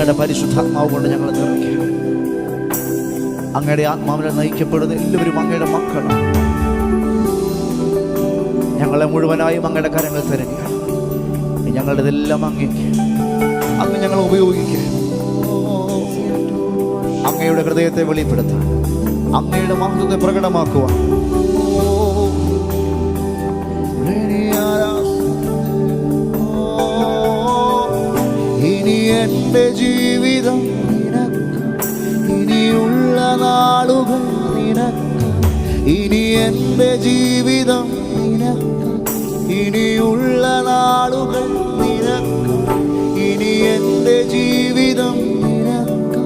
അങ്ങയുടെ പരിശുദ്ധാത്മാവ് കൊണ്ട് ഞങ്ങൾ നിറയ്ക്കുക. അങ്ങയുടെ ആത്മാവിനെ നയിക്കപ്പെടുന്ന എല്ലാവരും അങ്ങയുടെ മക്കളാണ്. ഞങ്ങളെ മുഴുവനായും അങ്ങയുടെ കരങ്ങൾ തരുക. ഞങ്ങളുടെതെല്ലാം അങ്ങേക്ക് അങ്ങ് ഞങ്ങൾ ഉപയോഗിക്കുക. അങ്ങയുടെ ഹൃദയത്തെ വെളിപ്പെടുത്താൻ, അങ്ങയുടെ മഹത്വത്തെ പ്രകടമാക്കുവാൻ. ഇനി എൻ്റെ ജീവിതം നിനക്ക്, ഇനിയുള്ള നാളുകൾ നിനക്ക്. ഇനി എൻ്റെ ജീവിതം നിനക്ക്, ഇനിയുള്ള നാളുകൾ നിനക്ക്. ഇനി എൻ്റെ ജീവിതം നിനക്ക്,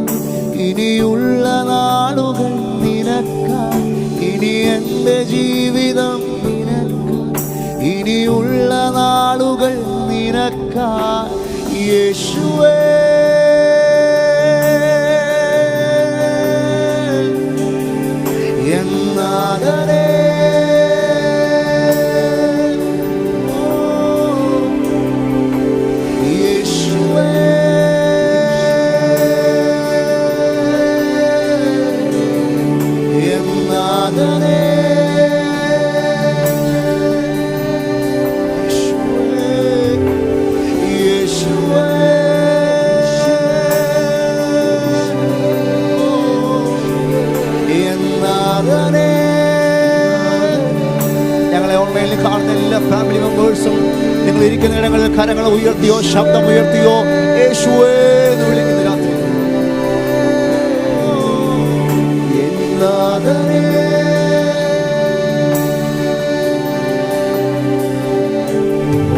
ഇനിയുള്ള നാളുകൾ നിനക്ക്. ഇനി എൻ്റെ ജീവിതം നിനക്ക്, ഇനിയുള്ള നാളുകൾ നിനക്ക്. യേശുവേ എന്നാകണേ. ഞങ്ങളെ ഓൺലൈനിൽ കാണുന്ന എല്ലാ ഫാമിലി മെമ്പേഴ്സും നിങ്ങൾ ഇരിക്കുന്ന ഇടങ്ങളിൽ കരങ്ങൾ ഉയർത്തിയോ ശബ്ദം ഉയർത്തിയോ യേശുവേ എന്ന് വിളിക്കുന്ന രാത്രി.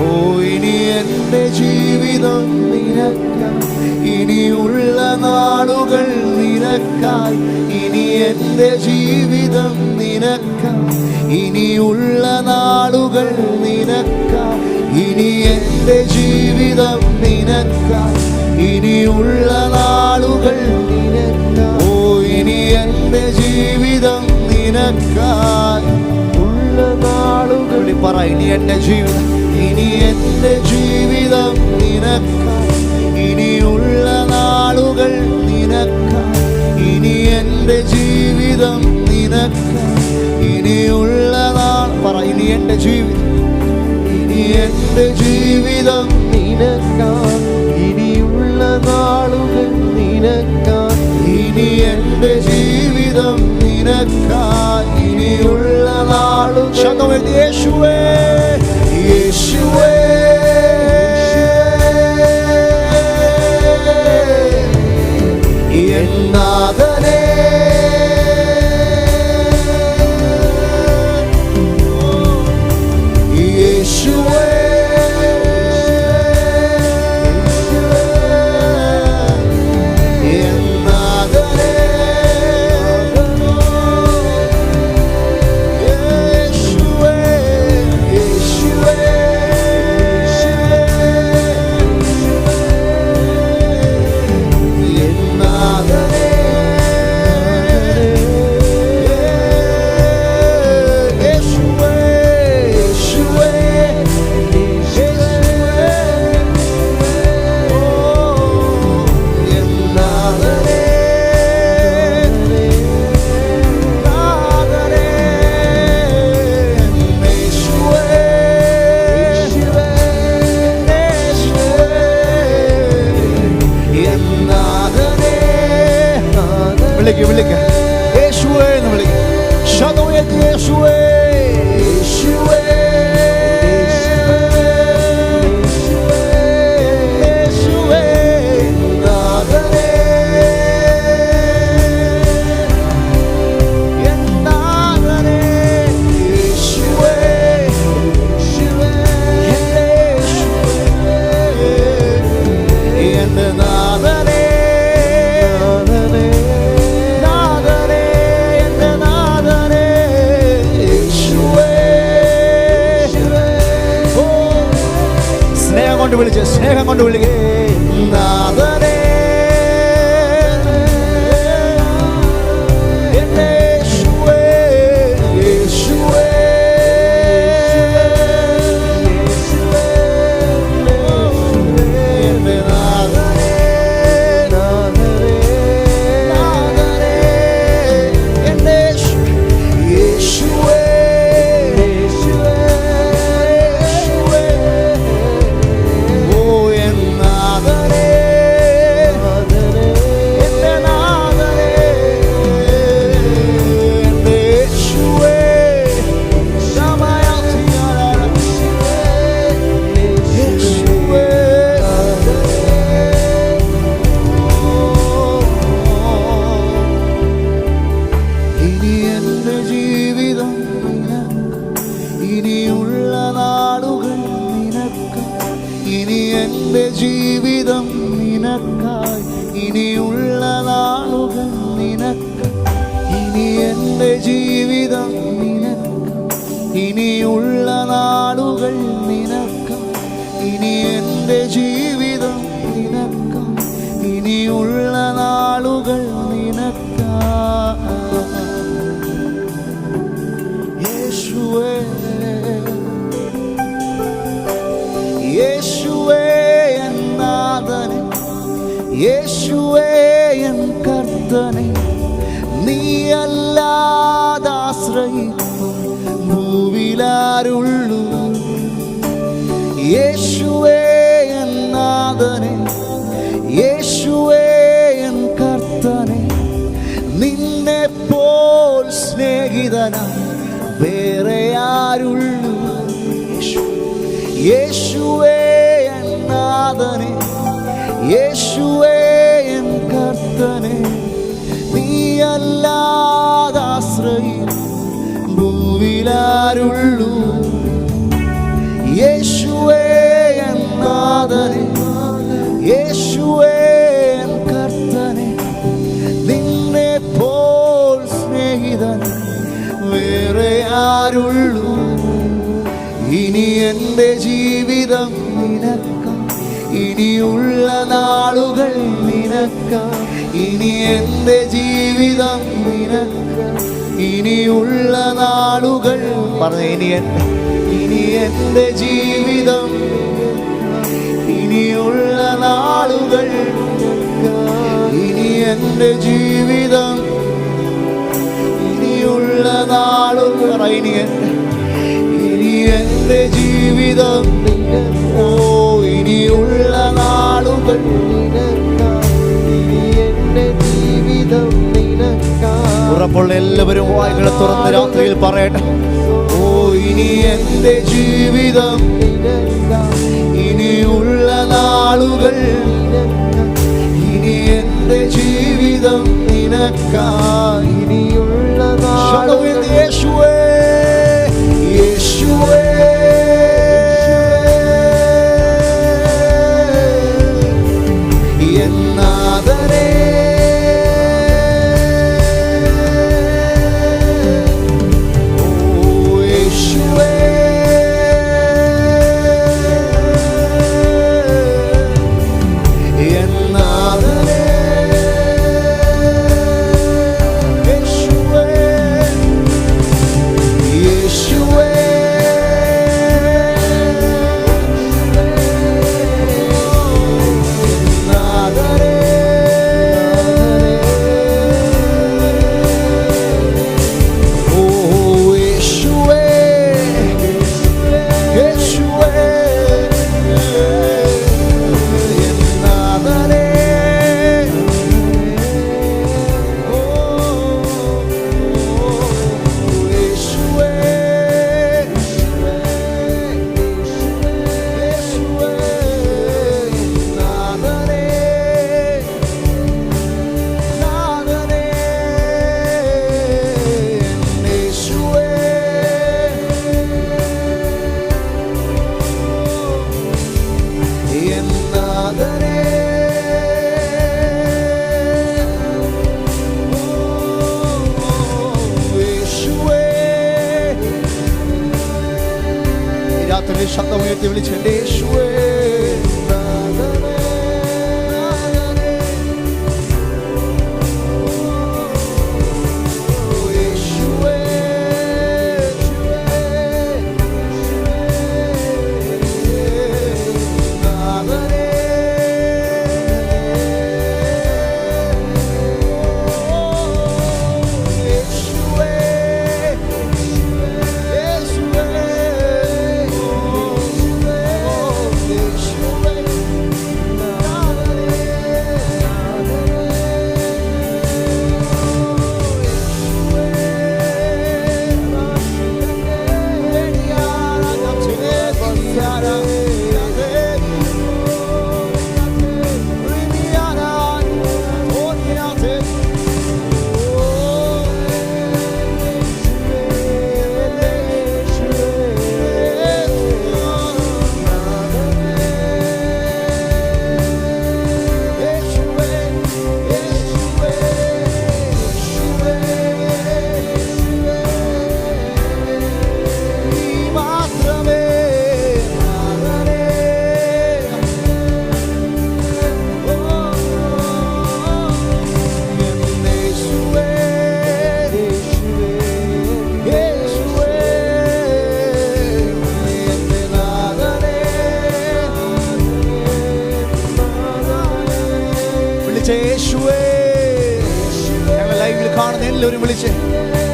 ഓ ഇനി എൻ്റെ ജീവിതം നിനക്കായി, ഇനിയുള്ള നാളുകൾ നിനക്കായി. ഇനി എൻ്റെ ജീവിതം നിനക്കായി, ഇനിയുള്ള നാളുകൾ നിനക്കായി. ഇനി എൻ്റെ ജീവിതം നിനക്കായി, ഇനിയുള്ള നാളുകൾ നിനക്കായി. ഓ ഇനി എൻ്റെ ജീവിതം നിനക്കായി, ഉള്ള നാളുകൾ പറ. ഇനി എൻ്റെ ജീവിതം, ഇനി എൻ്റെ ജീവിതം നിനക്കായി, ഇനിയുള്ള നാളുകൾ നിനക്കായി. ഇനി എൻ്റെ ജീവിതം നിനക്കായി, ഇനിയുള്ള നാൾ പറ. ഇനി എൻ്റെ ജീവിതം, ഇനി എൻ്റെ ജീവിതം നിനക്കായി, ഇനിയുള്ള നാളുകൾ നിനക്കായി. ഇനി എൻ്റെ ജീവിതം നിനക്കായി, ഇനിയുള്ള നാളുകൾ. ശബ്ദം യേശുവേ യേശുവേ എന്നാകണേ. യേശുവേ എന്നാകണേ. യേശുവേ യേശുവേ വിളിക്ക യേശുവേ എന്ന് വിളിക്ക. ശബ്ദം യേശുവേ യേശുവേ യേശുവേ നാഥനേ എന്നാഥനേ. യേശുവേ യേശുവേ എൻ്റെ നാഥനേ. വിളിച്ച് സ്നേഹം കൊണ്ട് വിളിക്കേ നാഥനേ. യേശുവേ യേശുവേ എൻ്റെ നാഥനേ നാഥനേ. എൻ്റെ ജീവിതം നിനക്ക്, ഇനിയുള്ള നാളുകൾ നിനക്ക്, ഇനി എൻ്റെ ജീവിതം നിനക്ക്, ഇനിയുള്ള നാളുകൾ നിനക്ക്. യേശുവേ യേശുവേ എൻ നാഥനെ, യേശുവേ എൻ കർത്തനെ, നീയല്ലാതെ ആശ്രയിക്കും ഭൂവിലാരുള്ളൂ. യേശുവേ എൻ നാഥനെ, യേശുവേ എൻ കർത്തനെ, നിന്നെപ്പോൽ സ്നേഹിതനായി വേറെ ആരുള്ളൂ. യേശുവേ എൻ നാഥനെ, യേശുവേ എൻ കർത്തനെ, നീയല്ലാതെ ആശ്രയിക്കും ഭൂവിലാരുള്ളൂ. യേശുവേ എൻ നാഥനെ, യേശുവേ എൻ കർത്തനെ, നിന്നെപ്പോൽ സ്നേഹിതൻ വേറെ ആരുള്ളൂ. ഇനി എൻ്റെ ജീവിതം നിനക്ക്, ഇനിയുള്ള നാളുകൾ നിനക്ക്, ഇനി എൻ്റെ ജീവിതം നിനക്ക്, ഇനിയുള്ള നാളുകൾ. പറഞ്ഞ ഇനി എൻ്റെ ജീവിതം, ഇനിയുള്ള നാളുകൾ, ഇനി എൻ്റെ ജീവിതം, ഇനിയുള്ള നാളുകൾ, ഇനി എൻ്റെ ജീവിതം, ഓ ഇനിയുള്ള നാളുകൾ ഉറപ്പുള്ള എല്ലാവരും വായ്കളെ തുറന്ന് രാത്രിയിൽ പറയട്ടെ. ഓ ഇനി എൻ്റെ ജീവിതം, ഇനിയുള്ള നാളുകൾ, ഇനി എൻ്റെ ജീവിതം നിനക്കായി. ഇനിയുള്ള നാളുകൾ യേശുവേ യേശുവേ എൻ നാഥനേ, ഓ യേശുവേ എൻ നാഥനേ, യേശുവേ യേശുവേ ശബ്ദം ഉയർത്തി വിളിച്ചേണ്ട യേശുവേ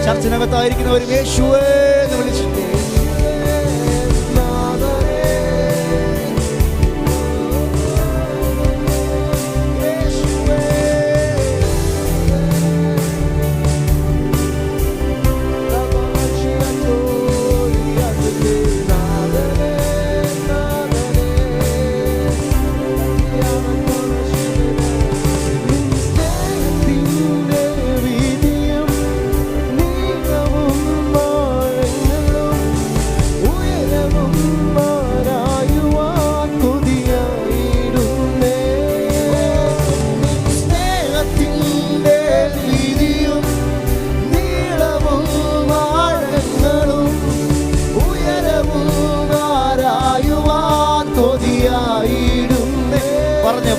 ചർച്ചിനകത്തായിരിക്കുന്നവരും യേശുവേ എന്ന് വിളിച്ചു.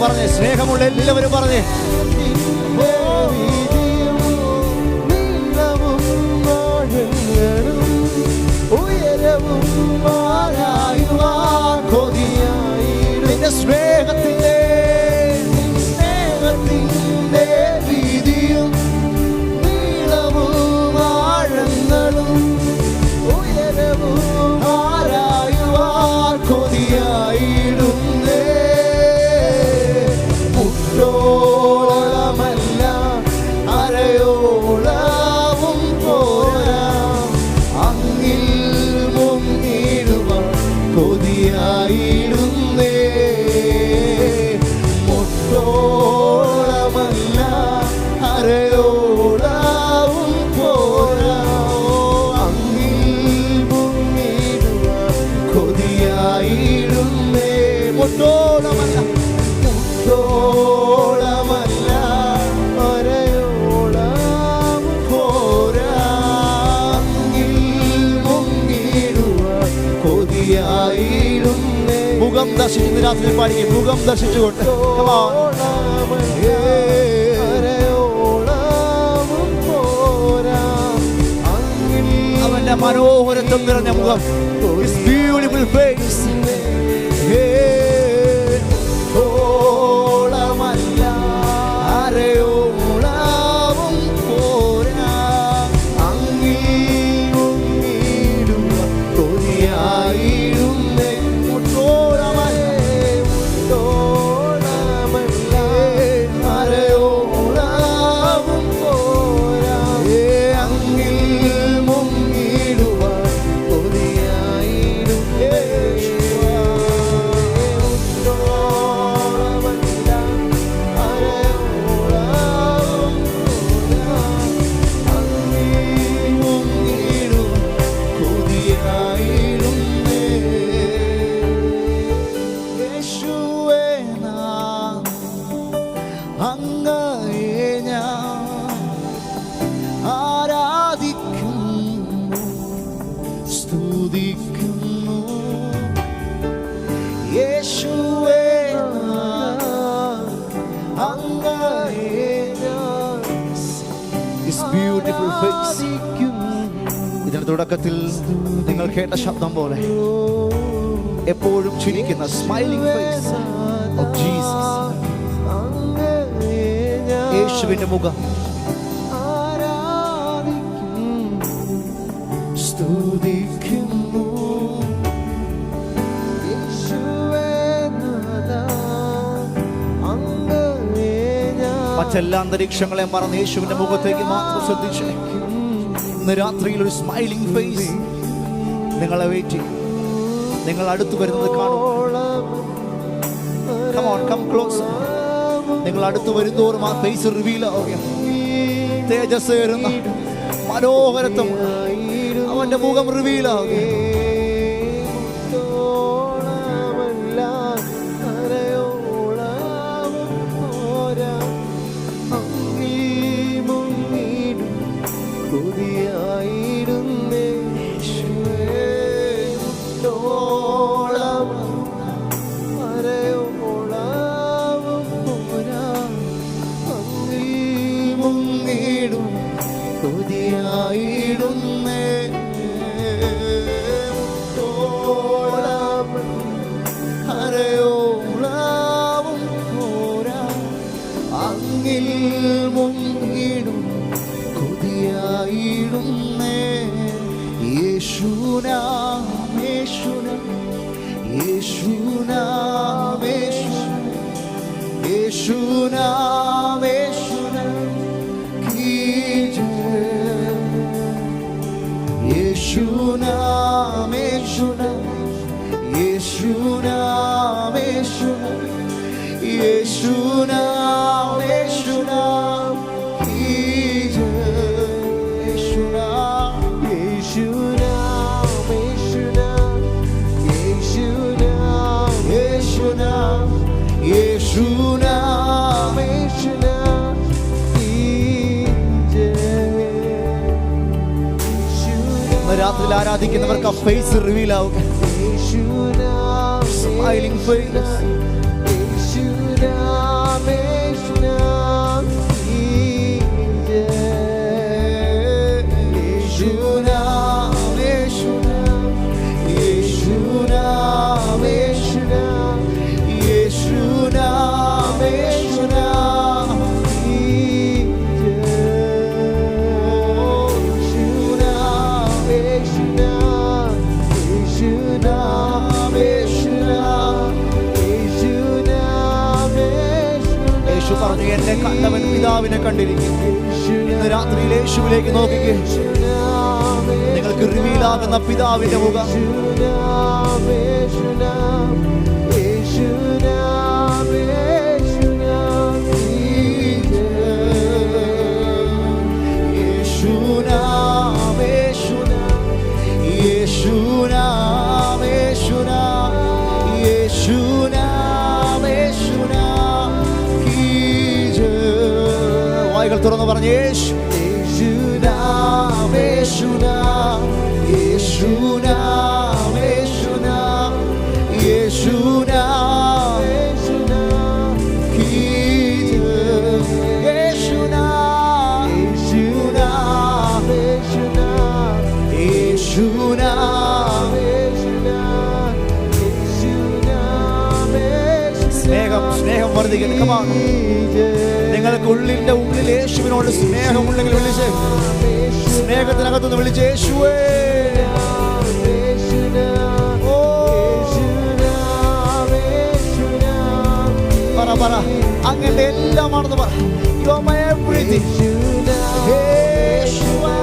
പറഞ്ഞേ സ്നേഹമുള്ള എല്ലാവരും പറഞ്ഞേ, നിന്റെ സ്നേഹത്തിന്റെ വീതിയും നീളവും ആഴങ്ങളും ഉയരവും ആരായുവാൻ കൊതിയായിടുന്നേ. ോളമല്ല അരയോളവും പോരാ, അങ്ങിൽ മുങ്ങിടുവാൻ കൊതിയായിടുന്നേ. മുട്ടോളമല്ല അരയോളവും പോരാ, അങ്ങിൽ മുങ്ങിടുവാൻ കൊതിയായിടുന്നേ. മുട്ടോളമല്ല ോളമല്ല ഒരയോളം പോരാ, മുങ്ങിടുവാൻ കൊതിയായിടുന്നേ. മുഖം ദർശിച്ച് രാത്രി പാടിക്ക്, മുഖം ദർശിച്ചുകൊണ്ട് അവന്റെ മനോഹരത്വം നിറഞ്ഞ മുഖം, ബ്യൂട്ടിഫുൾ ഫേസ്. ഓളമല്ല അരയോളവും പോരാ, അങ്ങിൽ മുങ്ങിടുവാൻ കൊതിയായിടുന്നേ. മുട്ടോളമല്ല അരയോളവും പോരാ, അങ്ങിൽ മുങ്ങിടുവാൻ കൊതിയായിടുന്നേ. ഇതിന്റെ തുടക്കത്തിൽ നിങ്ങൾ കേട്ട ശബ്ദം പോലെ എപ്പോഴും ചിരിക്കുന്ന സ്മൈലിംഗ് ഫേസ് ഓഫ് ജീസസ്. യേശുവിന്റെ മുഖം സ്തുതിക്കുന്നു. മറ്റെല്ലാ അന്തരീക്ഷങ്ങളെ മറന്ന് യേശുവിന്റെ മുഖത്തേക്ക് മാത്രം ശ്രദ്ധിച്ചു. ഇന്ന് രാത്രിയിൽ ഒരു സ്മൈലിംഗ് ഫേസ് നിങ്ങളെ വെയിറ്റ് ചെയ്യും. നിങ്ങൾ അടുത്ത് വരുന്നത് കാണും. Come on, come close. നിങ്ങൾ അടുത്ത് വരുന്നോറും ആ ഫേസ് റിവീൽ ആവുകയാണ്. തേജസ്സേറുന്ന മനോഹരത്വം അവന്റെ മുഖം റിവീൽ ആവുകയാണ്. മുങ്ങിടും കൊതിയായി വാഴ്ത്തിടുന്നേ. യേശുനാം യേശുനാം യേശുനാം യേശുനാം യേശുനാം की जय. യേശുനാം യേശുനാം യേശുനാം യേശുനാം യേശുനാം യേശുനാം की जय. യേശുനാം യേശുനാം യേശുനാം യേശുനാം യേശുനാം യേശുനാം യേശുനാം की जय. രാത്രിയിൽ ആരാധിക്കുന്നവർക്ക് ആ ഫേസ് റിവീൽ ആവുക. Smiling face. പറഞ്ഞു, എന്നെ കണ്ടവൻ പിതാവിനെ കണ്ടിരിക്കും. ഇന്ന് രാത്രിയിൽ യേശുവിലേക്ക് നോക്കിക്കേ. നിങ്ങൾക്ക് റിവീലാകുന്ന പിതാവിന്റെ മുഖം. വായികൾ തുറന്ന് പറഞ്ഞു, യേശുനാം യേശുനാം യേശുനാം യേശുനാം യേശുനാം യേശുനാം की जय. യേശുനാം യേശുനാം യേശുനാം യേശുനാം സ്നേഹം സ്നേഹം വർദ്ധിക്കുന്നു. Come on. നിങ്ങൾക്ക് ഉള്ളിന്റെ ഉള്ളിൽ യേശുവിനോട് സ്നേഹമുണ്ടെങ്കിൽ വിളിച്ച്, സ്നേഹത്തിനകത്തുനിന്ന് വിളിച്ച് യേശുവേ. പറ പറ, അങ്ങനെ എല്ലാമാണെന്ന് പറ. You are my everything. യേശുവേ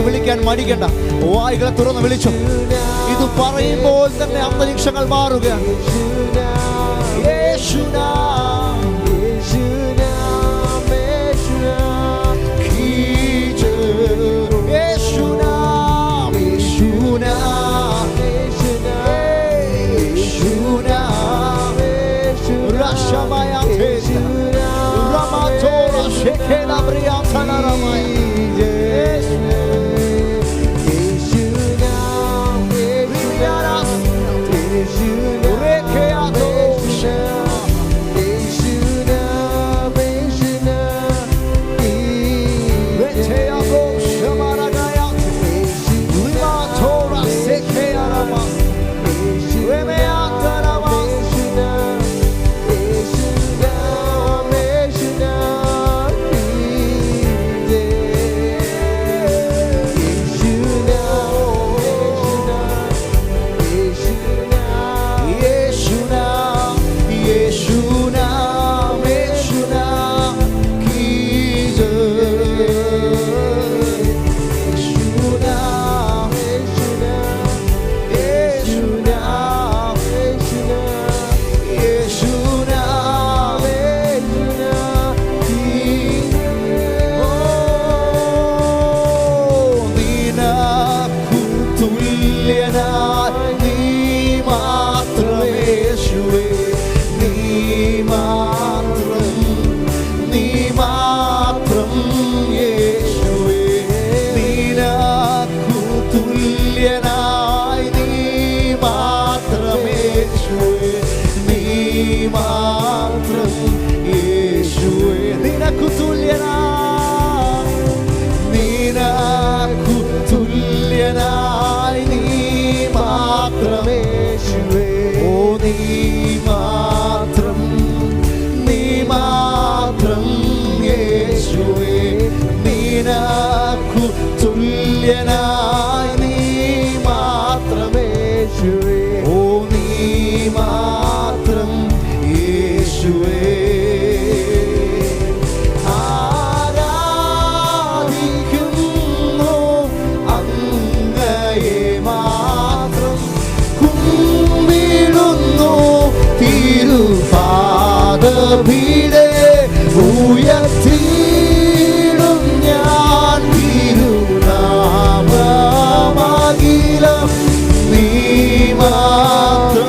വിളിക്കാൻ മടിക്കണ്ട. വായികളെ തുറന്ന് വിളിച്ചു. ഇത് പറയുമ്പോൾ തന്നെ അന്തരീക്ഷങ്ങൾ മാറുകയാണ്. നിനക്കു തുല്യനായി നീ മാത്രമേ ഓ നീ മാത്രം യേശുവേ നിനക്കു തുല്യനായി നീ മാത്രമേ ഓ നീ മാത്രം യേശുവേ ആരാധിക്കുന്നു അങ്ങയെ മാത്രം കുമ്പിടുന്നു തിരുപാദപീഠേ ഉയർത്തിയിടും ഞാൻ തിരുനാമമഖിലം നീ മാത്രം